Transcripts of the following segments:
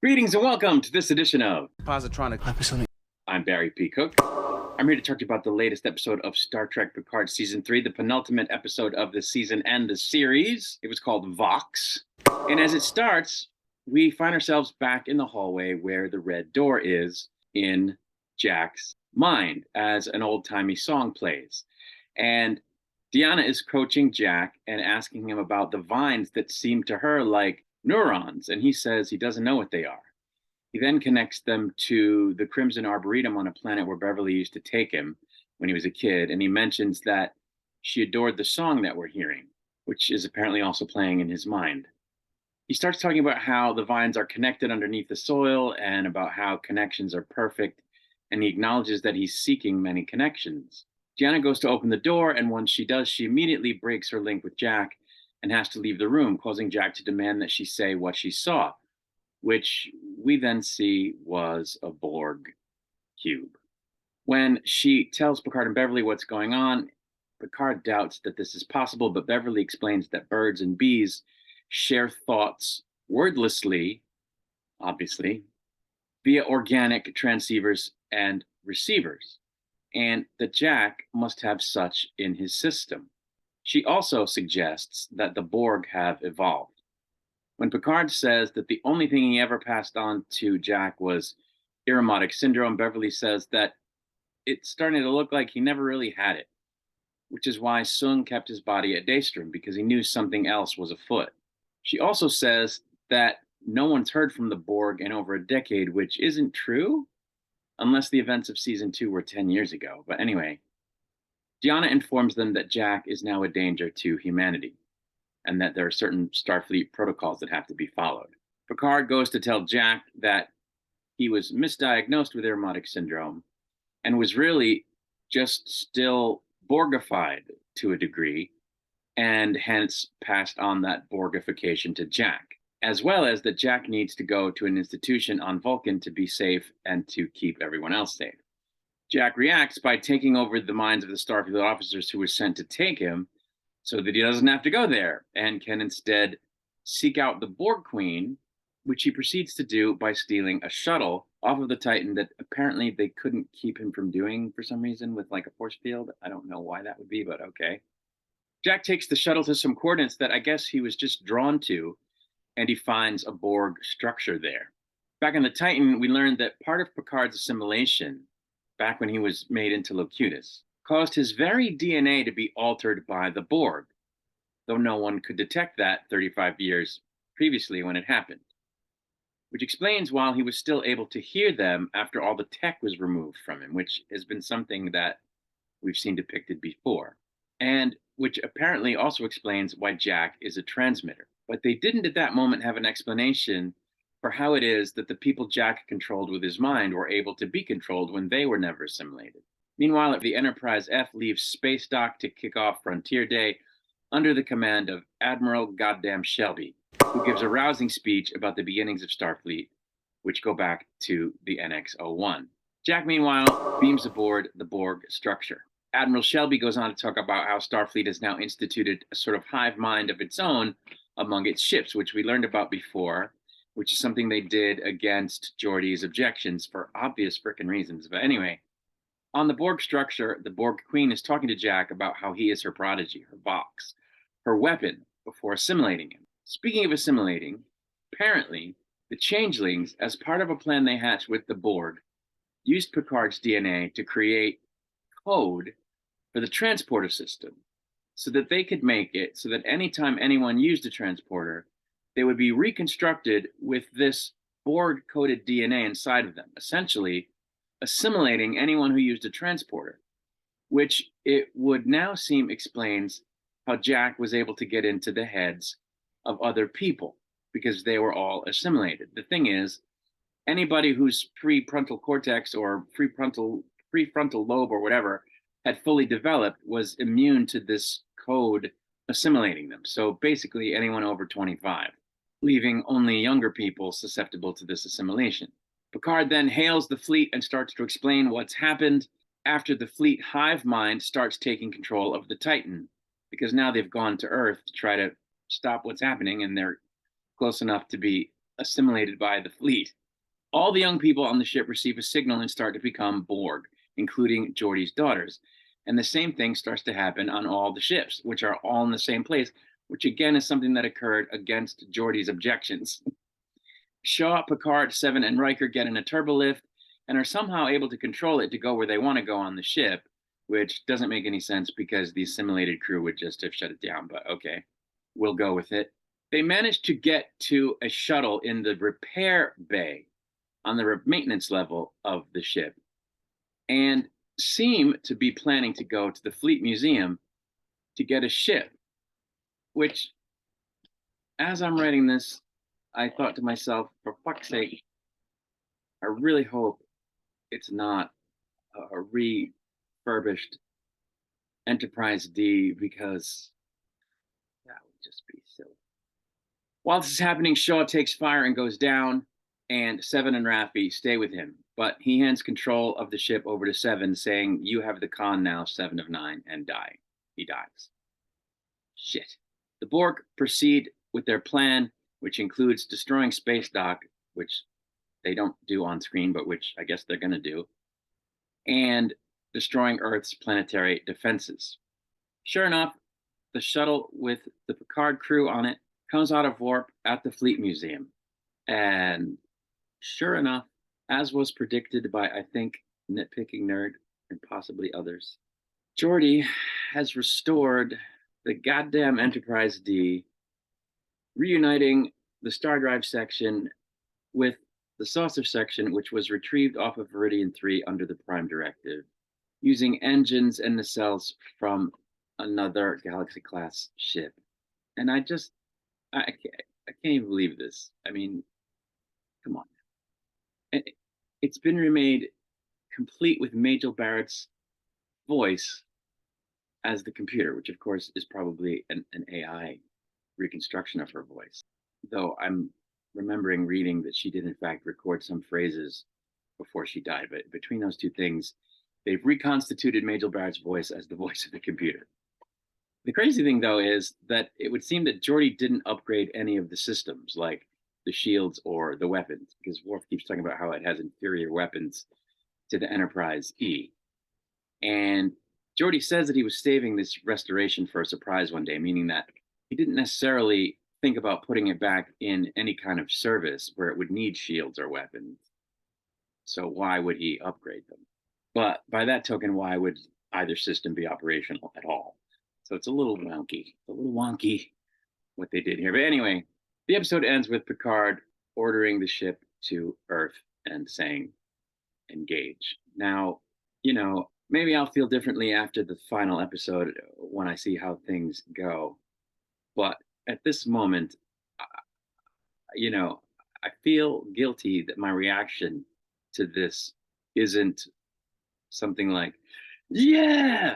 Greetings and welcome to this edition of Positronic. I'm Barry P. Cook. I'm here to talk to you about the latest episode of Star Trek Picard Season 3, the penultimate episode of the season and the series. It was called Vox. And as it starts, we find ourselves back in the hallway where the red door is in Jack's mind as an old-timey song plays. And Deanna is coaching Jack and asking him about the vines that seem to her like neurons, and he says he doesn't know what they are. He then connects them to the Crimson Arboretum on a planet where Beverly used to take him when he was a kid, and he mentions that she adored the song that we're hearing, which is apparently also playing in his mind. He starts talking about how the vines are connected underneath the soil and about how connections are perfect, and he acknowledges that he's seeking many connections. Deanna goes to open the door, and once she does, she immediately breaks her link with Jack and has to leave the room, causing Jack to demand that she say what she saw, which we then see was a Borg cube. When she tells Picard and Beverly what's going on, Picard doubts that this is possible, but Beverly explains that birds and bees share thoughts wordlessly, obviously, via organic transceivers and receivers, and that Jack must have such in his system. She also suggests that the Borg have evolved. When Picard says that the only thing he ever passed on to Jack was Irumodic syndrome, Beverly says that it's starting to look like he never really had it, which is why Sung kept his body at Daystrom, because he knew something else was afoot. She also says that no one's heard from the Borg in over a decade, which isn't true, unless the events of Season 2 were 10 years ago. But anyway, Deanna informs them that Jack is now a danger to humanity, and that there are certain Starfleet protocols that have to be followed. Picard goes to tell Jack that he was misdiagnosed with Irumodic syndrome and was really just still Borgified to a degree, and hence passed on that Borgification to Jack, as well as that Jack needs to go to an institution on Vulcan to be safe and to keep everyone else safe. Jack reacts by taking over the minds of the Starfleet officers who were sent to take him so that he doesn't have to go there and can instead seek out the Borg Queen, which he proceeds to do by stealing a shuttle off of the Titan that apparently they couldn't keep him from doing for some reason with like a force field. I don't know why that would be, but okay. Jack takes the shuttle to some coordinates that I guess he was just drawn to, and he finds a Borg structure there. Back on the Titan, we learned that part of Picard's assimilation, back when he was made into Locutus, caused his very DNA to be altered by the Borg, though no one could detect that 35 years previously when it happened, which explains why he was still able to hear them after all the tech was removed from him, which has been something that we've seen depicted before, and which apparently also explains why Jack is a transmitter. But they didn't at that moment have an explanation for how it is that the people Jack controlled with his mind were able to be controlled when they were never assimilated. Meanwhile, the Enterprise F leaves Space Dock to kick off Frontier Day under the command of Admiral Goddamn Shelby, who gives a rousing speech about the beginnings of Starfleet, which go back to the NX-01. Jack, meanwhile, beams aboard the Borg structure. Admiral Shelby goes on to talk about how Starfleet has now instituted a sort of hive mind of its own among its ships, which we learned about before, which is something they did against Geordi's objections for obvious frickin' reasons. But anyway, on the Borg structure, the Borg Queen is talking to Jack about how he is her prodigy, her Vox, her weapon before assimilating him. Speaking of assimilating, apparently the Changelings, as part of a plan they hatched with the Borg, used Picard's DNA to create code for the transporter system so that they could make it so that anytime anyone used a transporter, they would be reconstructed with this Borg-coded DNA inside of them, essentially assimilating anyone who used a transporter, which it would now seem explains how Jack was able to get into the heads of other people, because they were all assimilated. The thing is, anybody whose prefrontal cortex or prefrontal lobe or whatever had fully developed was immune to this code assimilating them. So basically anyone over 25, leaving only younger people susceptible to this assimilation. Picard then hails the fleet and starts to explain what's happened after the fleet hive mind starts taking control of the Titan, because now they've gone to Earth to try to stop what's happening, and they're close enough to be assimilated by the fleet. All the young people on the ship receive a signal and start to become Borg, including Geordi's daughters. And the same thing starts to happen on all the ships, which are all in the same place, which again is something that occurred against Geordi's objections. Shaw, Picard, Seven, and Riker get in a turbolift and are somehow able to control it to go where they want to go on the ship, which doesn't make any sense because the assimilated crew would just have shut it down, but okay, we'll go with it. They manage to get to a shuttle in the repair bay on the maintenance level of the ship and seem to be planning to go to the Fleet Museum to get a ship, which, as I'm writing this, I thought to myself, for fuck's sake, I really hope it's not a refurbished Enterprise D, because that would just be silly. While this is happening, Shaw takes fire and goes down, and Seven and Raffi stay with him. But he hands control of the ship over to Seven, saying, "You have the con now, 7 of 9, and die." He dies. Shit. The Borg proceed with their plan, which includes destroying Space Dock, which they don't do on screen, but which I guess they're going to do, and destroying Earth's planetary defenses. Sure enough, the shuttle with the Picard crew on it comes out of warp at the Fleet Museum. And sure enough, as was predicted by, I think, Nitpicking Nerd and possibly others, Geordi has restored the goddamn Enterprise D, reuniting the Star Drive section with the saucer section, which was retrieved off of Veridian 3 under the Prime Directive, using engines and nacelles from another Galaxy-class ship. And I can't even believe this. I mean, come on. It's been remade complete with Majel Barrett's voice as the computer, which of course is probably an AI reconstruction of her voice. Though I'm remembering reading that she did in fact record some phrases before she died. But between those two things, they've reconstituted Majel Barrett's voice as the voice of the computer. The crazy thing, though, is that it would seem that Geordi didn't upgrade any of the systems, like the shields or the weapons, because Worf keeps talking about how it has inferior weapons to the Enterprise E. And Geordi says that he was saving this restoration for a surprise one day, meaning that he didn't necessarily think about putting it back in any kind of service where it would need shields or weapons. So why would he upgrade them? But by that token, why would either system be operational at all? So it's a little wonky what they did here. But anyway, the episode ends with Picard ordering the ship to Earth and saying, engage. Now, maybe I'll feel differently after the final episode when I see how things go. But at this moment, I feel guilty that my reaction to this isn't something like, yeah,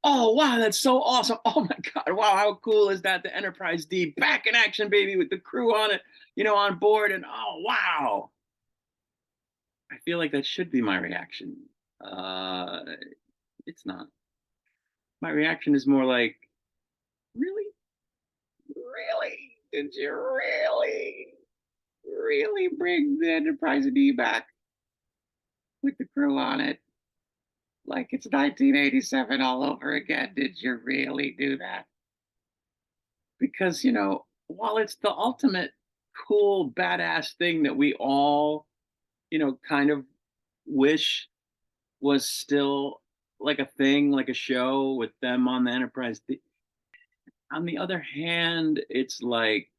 oh, wow, that's so awesome. Oh my God, wow, how cool is that? The Enterprise D back in action, baby, with the crew on it, on board. And oh, wow. I feel like that should be my reaction. It's not. My reaction is more like, really? Really? Did you really bring the Enterprise D back with the crew on it? Like it's 1987 all over again. Did you really do that? Because, while it's the ultimate cool, badass thing that we all, kind of wish was still like a thing, like a show with them on the Enterprise. On the other hand, it's like,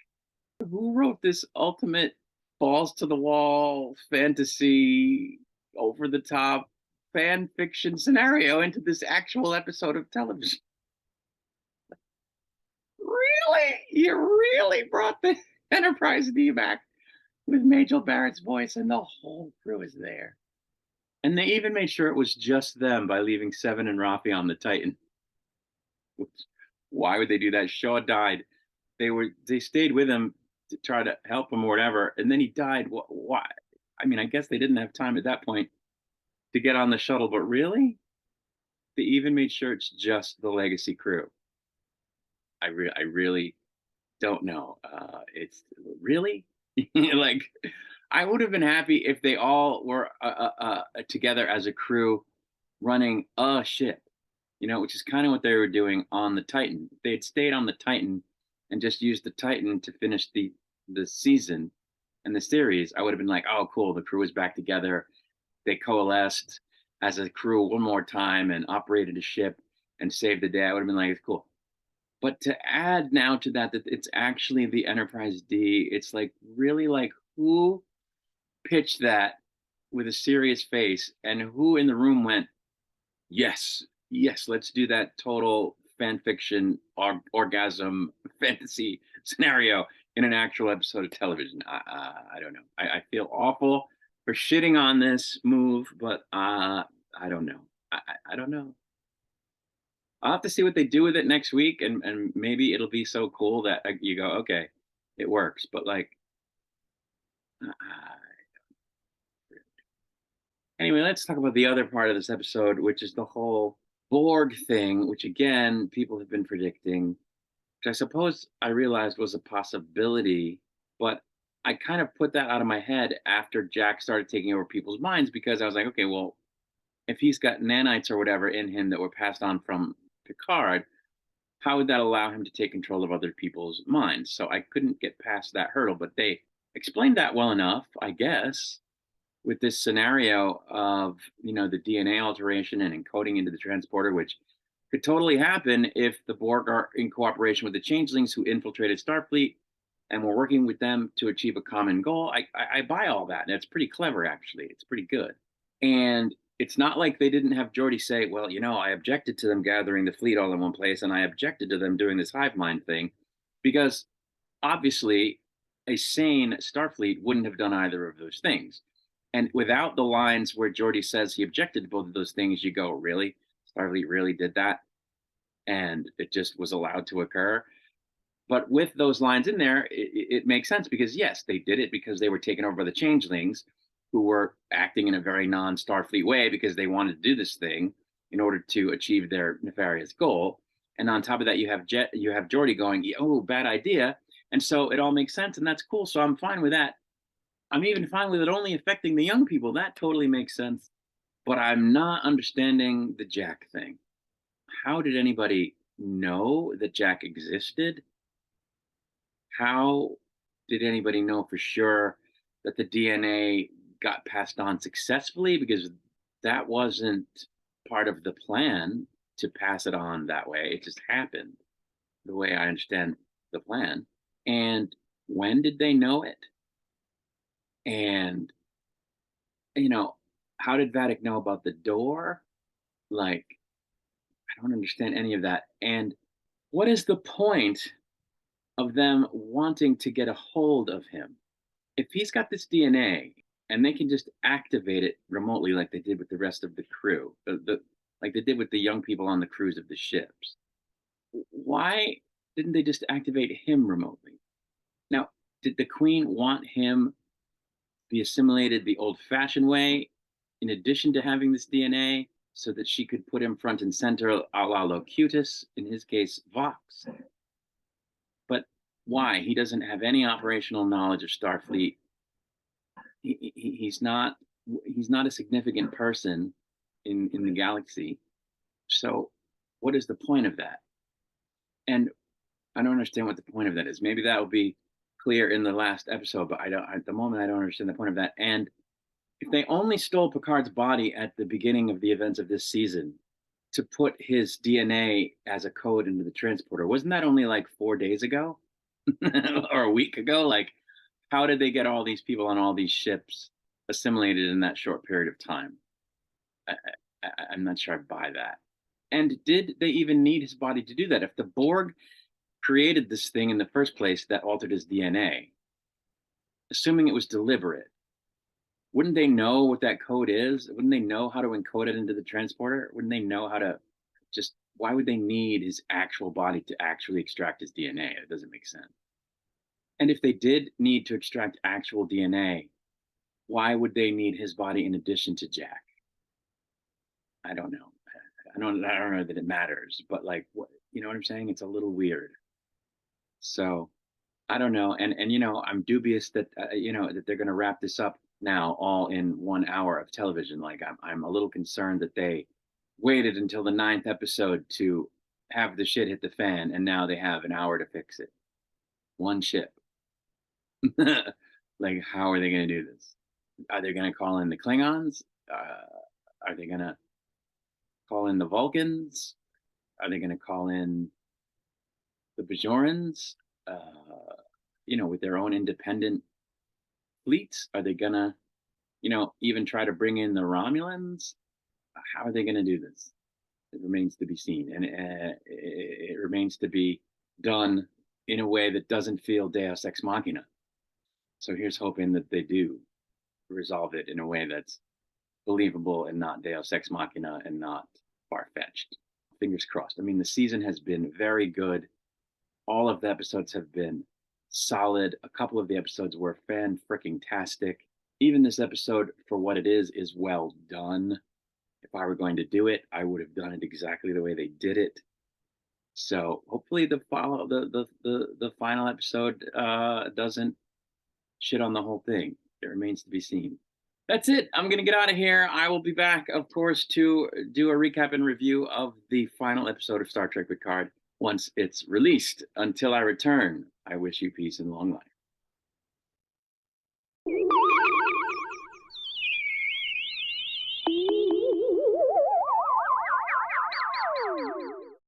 who wrote this ultimate balls to the wall fantasy, over the top fan fiction scenario into this actual episode of television? Really? You really brought the Enterprise D back with Majel Barrett's voice, and the whole crew is there. And they even made sure it was just them by leaving Seven and Raffi on the Titan. Why would they do that? Shaw died. They stayed with him to try to help him or whatever, and then he died. Why? I mean, I guess they didn't have time at that point to get on the shuttle, but really? They even made sure it's just the Legacy crew. I really don't know. It's really like, I would have been happy if they all were together as a crew running a ship, which is kind of what they were doing on the Titan. If they had stayed on the Titan and just used the Titan to finish the season and the series, I would have been like, oh, cool, the crew is back together. They coalesced as a crew one more time and operated a ship and saved the day. I would have been like, it's cool. But to add now to that, that it's actually the Enterprise D, it's like really like who pitched that with a serious face and who in the room went, yes, yes, let's do that total fan fiction orgasm fantasy scenario in an actual episode of television. I don't know. I feel awful for shitting on this move, but I don't know. I don't know. I'll have to see what they do with it next week, and maybe it'll be so cool that you go, okay, it works. But like, uh, anyway, let's talk about the other part of this episode, which is the whole Borg thing, which again people have been predicting, which I suppose I realized was a possibility, but I kind of put that out of my head after Jack started taking over people's minds because I was like, okay, well, if he's got nanites or whatever in him that were passed on from Picard, how would that allow him to take control of other people's minds? So I couldn't get past that hurdle, but they explained that well enough, I guess, with this scenario of, the DNA alteration and encoding into the transporter, which could totally happen if the Borg are in cooperation with the changelings who infiltrated Starfleet and we're working with them to achieve a common goal. I buy all that. And it's pretty clever, actually. It's pretty good. And it's not like they didn't have Geordi say, well, I objected to them gathering the fleet all in one place, and I objected to them doing this hive mind thing, because obviously a sane Starfleet wouldn't have done either of those things. And without the lines where Geordi says he objected to both of those things, you go, really? Starfleet really did that? And it just was allowed to occur. But with those lines in there, it makes sense because, yes, they did it because they were taken over by the changelings who were acting in a very non Starfleet way because they wanted to do this thing in order to achieve their nefarious goal. And on top of that, you have Geordi going, oh, bad idea. And so it all makes sense. And that's cool. So I'm fine with that. I'm even fine with it only affecting the young people. That totally makes sense. But I'm not understanding the Jack thing. How did anybody know that Jack existed? How did anybody know for sure that the DNA got passed on successfully? Because that wasn't part of the plan to pass it on that way. It just happened the way I understand the plan. And when did they know it? And, how did Vatic know about the door? Like, I don't understand any of that. And what is the point of them wanting to get a hold of him? If he's got this DNA and they can just activate it remotely, like they did with the rest of the crew, like they did with the young people on the crews of the ships, why didn't they just activate him remotely? Now, did the Queen want him be assimilated the old-fashioned way, in addition to having this DNA, so that she could put him front and center, a la Locutus, in his case, Vox? But why? He doesn't have any operational knowledge of Starfleet. He's not a significant person in the galaxy. So what is the point of that? And I don't understand what the point of that is. Maybe that will be clear in the last episode, but I don't at the moment. I don't understand the point of that. And if they only stole Picard's body at the beginning of the events of this season to put his DNA as a code into the transporter, wasn't that only like 4 days ago or a week ago? Like, how did they get all these people on all these ships assimilated in that short period of time? I'm not sure I buy that. And did they even need his body to do that? If the Borg created this thing in the first place that altered his DNA, assuming it was deliberate, wouldn't they know what that code is? Wouldn't they know how to encode it into the transporter? Wouldn't they know how to just, why would they need his actual body to actually extract his DNA? It doesn't make sense. And if they did need to extract actual DNA, why would they need his body in addition to Jack? I don't know. I don't know that it matters, but like, what, you know what I'm saying? It's a little weird. So I don't know, and you know, I'm dubious that you know that they're going to wrap this up now all in 1 hour of television. Like I'm a little concerned that they waited until the ninth episode to have the shit hit the fan, and now they have an hour to fix it. One ship. Like, how are they going to do this? Are they going to call in the Klingons? Are they going to call in the Vulcans? Are they going to call in the Bajorans? You know, with their own independent fleets? Are they gonna, you know, even try to bring in the Romulans? How are they going to do this? It remains to be seen, and it remains to be done in a way that doesn't feel Deus Ex Machina. So here's hoping that they do resolve it in a way that's believable and not Deus Ex Machina and not far fetched. Fingers crossed. I mean, the season has been very good. All of the episodes have been solid. A couple of the episodes were fan freaking tastic. Even this episode, for what it is well done. If I were going to do it, I would have done it exactly the way they did it. So hopefully the final episode doesn't shit on the whole thing. It remains to be seen. That's it. I'm going to get out of here. I will be back, of course, to do a recap and review of the final episode of Star Trek Picard once it's released. Until I return, I wish you peace and long life.